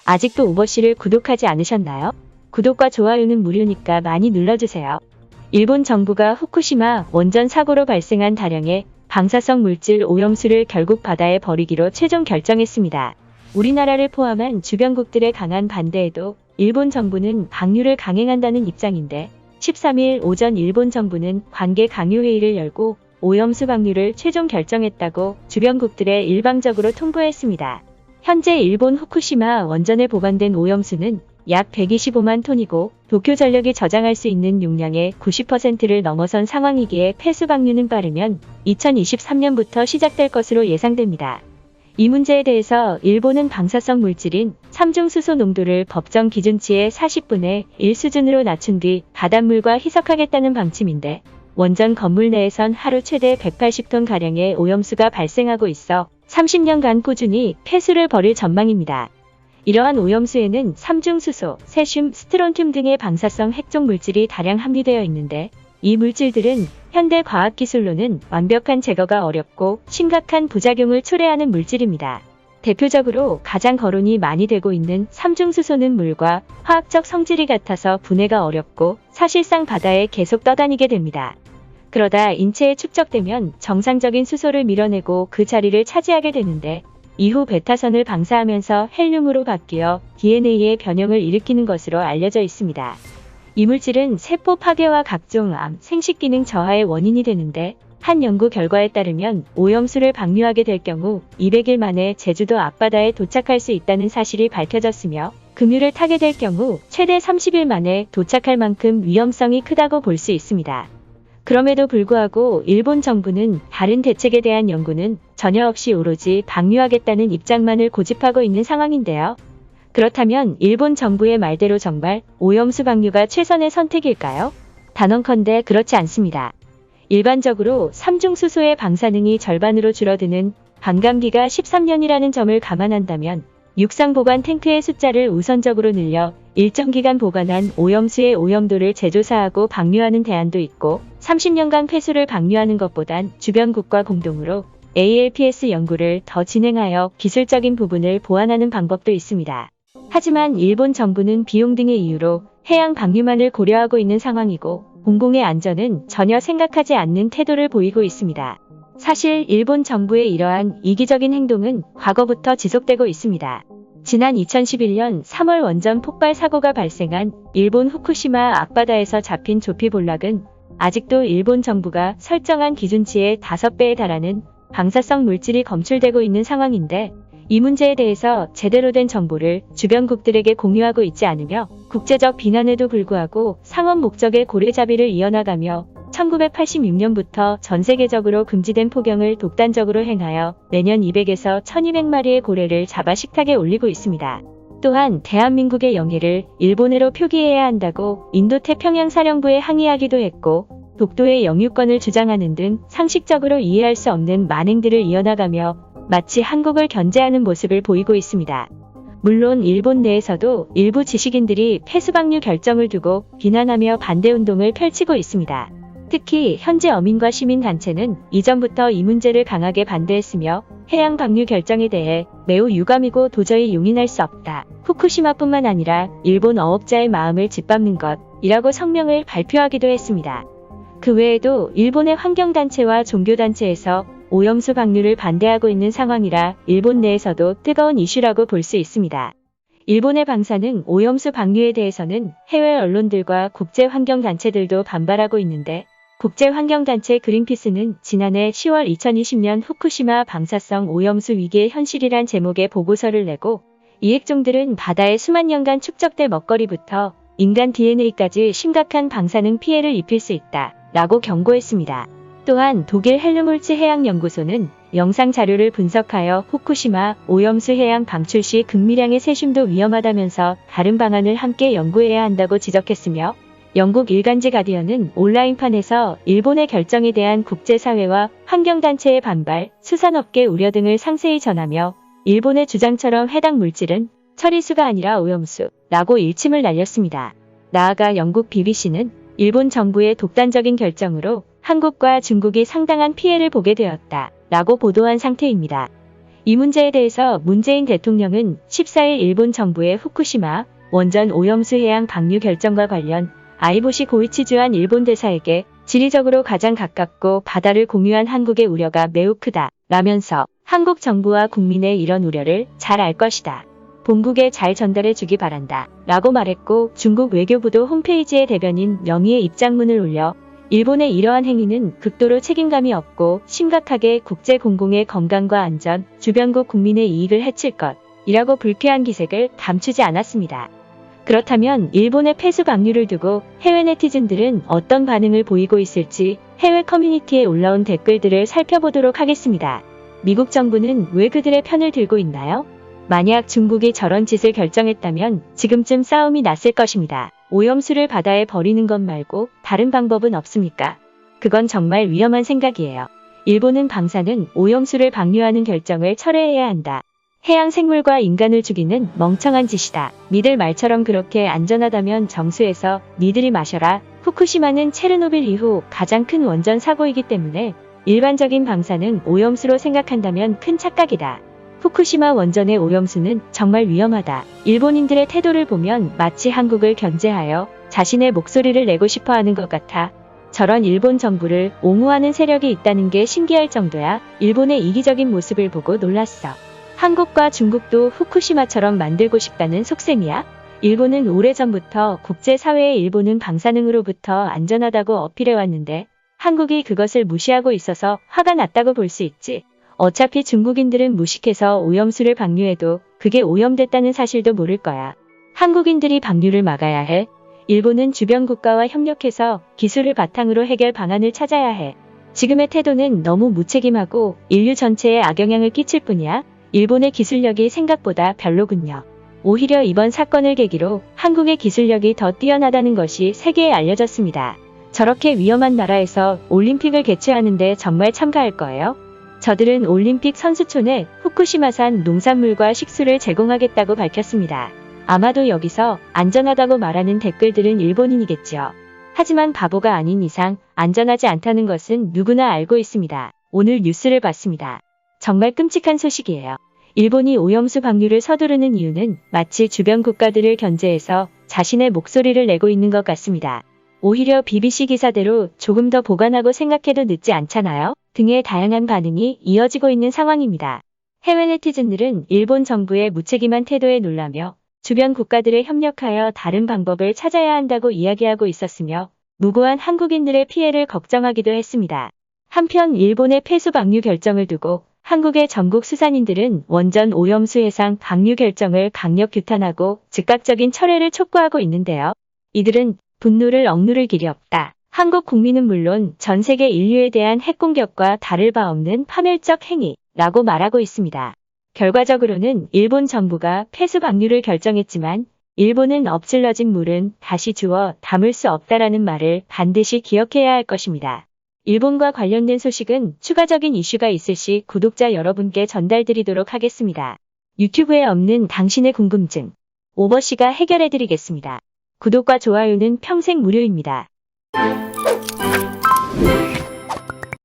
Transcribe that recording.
아직도 오버씨를 구독하지 않으셨나요? 구독과 좋아요는 무료니까 많이 눌러주세요. 일본 정부가 후쿠시마 원전 사고로 발생한 다량의 방사성 물질 오염수를 결국 바다에 버리기로 최종 결정했습니다. 우리나라를 포함한 주변국들의 강한 반대에도 일본 정부는 방류를 강행한다는 입장인데 13일 오전 일본 정부는 관계 강요회의를 열고 오염수 방류를 최종 결정했다고 주변국들에 일방적으로 통보했습니다. 현재 일본 후쿠시마 원전에 보관된 오염수는 약 125만 톤이고 도쿄전력이 저장할 수 있는 용량의 90%를 넘어선 상황이기에 폐수 방류는 빠르면 2023년부터 시작될 것으로 예상됩니다. 이 문제에 대해서 일본은 방사성 물질인 삼중수소 농도를 법정 기준치의 40분의 1 수준으로 낮춘 뒤 바닷물과 희석하겠다는 방침인데 원전 건물 내에선 하루 최대 180톤가량의 오염수가 발생하고 있어 30년간 꾸준히 폐수를 벌일 전망입니다. 이러한 오염수에는 삼중수소, 세슘, 스트론튬 등의 방사성 핵종 물질이 다량 함유되어 있는데 이 물질들은 현대 과학기술로는 완벽한 제거가 어렵고 심각한 부작용을 초래하는 물질입니다. 대표적으로 가장 거론이 많이 되고 있는 삼중수소는 물과 화학적 성질이 같아서 분해가 어렵고 사실상 바다에 계속 떠다니게 됩니다. 그러다 인체에 축적되면 정상적인 수소를 밀어내고 그 자리를 차지하게 되는데 이후 베타선을 방사하면서 헬륨으로 바뀌어 DNA의 변형을 일으키는 것으로 알려져 있습니다. 이 물질은 세포 파괴와 각종 암, 생식기능 저하의 원인이 되는데 한 연구 결과에 따르면 오염수를 방류하게 될 경우 200일 만에 제주도 앞바다에 도착할 수 있다는 사실이 밝혀졌으며 급류를 타게 될 경우 최대 30일 만에 도착할 만큼 위험성이 크다고 볼 수 있습니다. 그럼에도 불구하고 일본 정부는 다른 대책에 대한 연구는 전혀 없이 오로지 방류하겠다는 입장만을 고집하고 있는 상황인데요. 그렇다면 일본 정부의 말대로 정말 오염수 방류가 최선의 선택일까요? 단언컨대 그렇지 않습니다. 일반적으로 삼중수소의 방사능이 절반으로 줄어드는 반감기가 13년이라는 점을 감안한다면 육상 보관 탱크의 숫자를 우선적으로 늘려 일정 기간 보관한 오염수의 오염도를 재조사하고 방류하는 대안도 있고 30년간 폐수를 방류하는 것보단 주변국과 공동으로 ALPS 연구를 더 진행하여 기술적인 부분을 보완하는 방법도 있습니다. 하지만 일본 정부는 비용 등의 이유로 해양 방류만을 고려하고 있는 상황이고 공공의 안전은 전혀 생각하지 않는 태도를 보이고 있습니다. 사실 일본 정부의 이러한 이기적인 행동은 과거부터 지속되고 있습니다. 지난 2011년 3월 원전 폭발 사고가 발생한 일본 후쿠시마 앞바다에서 잡힌 조피볼락은 아직도 일본 정부가 설정한 기준치의 5배에 달하는 방사성 물질이 검출되고 있는 상황인데 이 문제에 대해서 제대로 된 정보를 주변국들에게 공유하고 있지 않으며 국제적 비난에도 불구하고 상업 목적의 고래잡이를 이어나가며 1986년부터 전 세계적으로 금지된 포경을 독단적으로 행하여 매년 200에서 1200마리의 고래를 잡아 식탁에 올리고 있습니다. 또한 대한민국의 영해를 일본해로 표기해야 한다고 인도태평양 사령부에 항의하기도 했고 독도의 영유권을 주장하는 등 상식적으로 이해할 수 없는 만행들을 이어나가며 마치 한국을 견제하는 모습을 보이고 있습니다. 물론 일본 내에서도 일부 지식인들이 폐수방류 결정을 두고 비난하며 반대운동을 펼치고 있습니다. 특히 현재 어민과 시민단체는 이전부터 이 문제를 강하게 반대했으며 해양 방류 결정에 대해 매우 유감이고 도저히 용인할 수 없다. 후쿠시마뿐만 아니라 일본 어업자의 마음을 짓밟는 것이라고 성명을 발표하기도 했습니다. 그 외에도 일본의 환경단체와 종교단체에서 오염수 방류를 반대하고 있는 상황이라 일본 내에서도 뜨거운 이슈라고 볼 수 있습니다. 일본의 방사능 오염수 방류에 대해서는 해외 언론들과 국제환경단체들도 반발하고 있는데 국제환경단체 그린피스는 지난해 10월 2020년 후쿠시마 방사성 오염수 위기의 현실이란 제목의 보고서를 내고 이 핵종들은 바다에 수만 년간 축적될 먹거리부터 인간 DNA까지 심각한 방사능 피해를 입힐 수 있다 라고 경고했습니다. 또한 독일 헬무홀츠 해양연구소는 영상 자료를 분석하여 후쿠시마 오염수 해양 방출 시 극미량의 세슘도 위험하다면서 다른 방안을 함께 연구해야 한다고 지적했으며 영국 일간지 가디언은 온라인판에서 일본의 결정에 대한 국제사회와 환경단체의 반발, 수산업계 우려 등을 상세히 전하며 일본의 주장처럼 해당 물질은 처리수가 아니라 오염수라고 일침을 날렸습니다. 나아가 영국 BBC는 일본 정부의 독단적인 결정으로 한국과 중국이 상당한 피해를 보게 되었다 라고 보도한 상태입니다. 이 문제에 대해서 문재인 대통령은 14일 일본 정부의 후쿠시마 원전 오염수 해양 방류 결정과 관련 아이보시 고이치 주한 일본 대사에게 지리적으로 가장 가깝고 바다를 공유한 한국의 우려가 매우 크다 라면서 한국 정부와 국민의 이런 우려를 잘 알 것이다. 본국에 잘 전달해 주기 바란다 라고 말했고, 중국 외교부도 홈페이지에 대변인 명의의 입장문을 올려 일본의 이러한 행위는 극도로 책임감이 없고 심각하게 국제 공공의 건강과 안전, 주변국 국민의 이익을 해칠 것이라고 불쾌한 기색을 감추지 않았습니다. 그렇다면 일본의 폐수 방류를 두고 해외 네티즌들은 어떤 반응을 보이고 있을지 해외 커뮤니티에 올라온 댓글들을 살펴보도록 하겠습니다. 미국 정부는 왜 그들의 편을 들고 있나요? 만약 중국이 저런 짓을 결정했다면 지금쯤 싸움이 났을 것입니다. 오염수를 바다에 버리는 것 말고 다른 방법은 없습니까? 그건 정말 위험한 생각이에요. 일본은 방사능 오염수를 방류하는 결정을 철회해야 한다. 해양 생물과 인간을 죽이는 멍청한 짓이다. 믿을 말처럼 그렇게 안전하다면 정수해서 니들이 마셔라. 후쿠시마는 체르노빌 이후 가장 큰 원전 사고이기 때문에 일반적인 방사능 오염수로 생각한다면 큰 착각이다. 후쿠시마 원전의 오염수는 정말 위험하다. 일본인들의 태도를 보면 마치 한국을 견제하여 자신의 목소리를 내고 싶어 하는 것 같아. 저런 일본 정부를 옹호하는 세력이 있다는 게 신기할 정도야. 일본의 이기적인 모습을 보고 놀랐어. 한국과 중국도 후쿠시마처럼 만들고 싶다는 속셈이야? 일본은 오래전부터 국제사회에 일본은 방사능으로부터 안전하다고 어필해왔는데 한국이 그것을 무시하고 있어서 화가 났다고 볼 수 있지. 어차피 중국인들은 무식해서 오염수를 방류해도 그게 오염됐다는 사실도 모를 거야. 한국인들이 방류를 막아야 해. 일본은 주변 국가와 협력해서 기술을 바탕으로 해결 방안을 찾아야 해. 지금의 태도는 너무 무책임하고 인류 전체에 악영향을 끼칠 뿐이야. 일본의 기술력이 생각보다 별로군요. 오히려 이번 사건을 계기로 한국의 기술력이 더 뛰어나다는 것이 세계에 알려졌습니다. 저렇게 위험한 나라에서 올림픽을 개최하는데 정말 참가할 거예요? 저들은 올림픽 선수촌에 후쿠시마산 농산물과 식수를 제공하겠다고 밝혔습니다. 아마도 여기서 안전하다고 말하는 댓글들은 일본인이겠죠. 하지만 바보가 아닌 이상 안전하지 않다는 것은 누구나 알고 있습니다. 오늘 뉴스를 봤습니다. 정말 끔찍한 소식이에요. 일본이 오염수 방류를 서두르는 이유는 마치 주변 국가들을 견제해서 자신의 목소리를 내고 있는 것 같습니다. 오히려 BBC 기사대로 조금 더 보관하고 생각해도 늦지 않잖아요? 등의 다양한 반응이 이어지고 있는 상황입니다. 해외 네티즌들은 일본 정부의 무책임한 태도에 놀라며 주변 국가들에 협력하여 다른 방법을 찾아야 한다고 이야기하고 있었으며 무고한 한국인들의 피해를 걱정하기도 했습니다. 한편 일본의 폐수 방류 결정을 두고 한국의 전국 수산인들은 원전 오염수 해상 방류 결정을 강력 규탄하고 즉각적인 철회를 촉구하고 있는데요. 이들은 분노를 억누를 길이 없다. 한국 국민은 물론 전 세계 인류에 대한 핵공격과 다를 바 없는 파멸적 행위라고 말하고 있습니다. 결과적으로는 일본 정부가 폐수 방류를 결정했지만 일본은 엎질러진 물은 다시 주워 담을 수 없다라는 말을 반드시 기억해야 할 것입니다. 일본과 관련된 소식은 추가적인 이슈가 있을 시 구독자 여러분께 전달드리도록 하겠습니다. 유튜브에 없는 당신의 궁금증, 오버씨가 해결해드리겠습니다. 구독과 좋아요는 평생 무료입니다.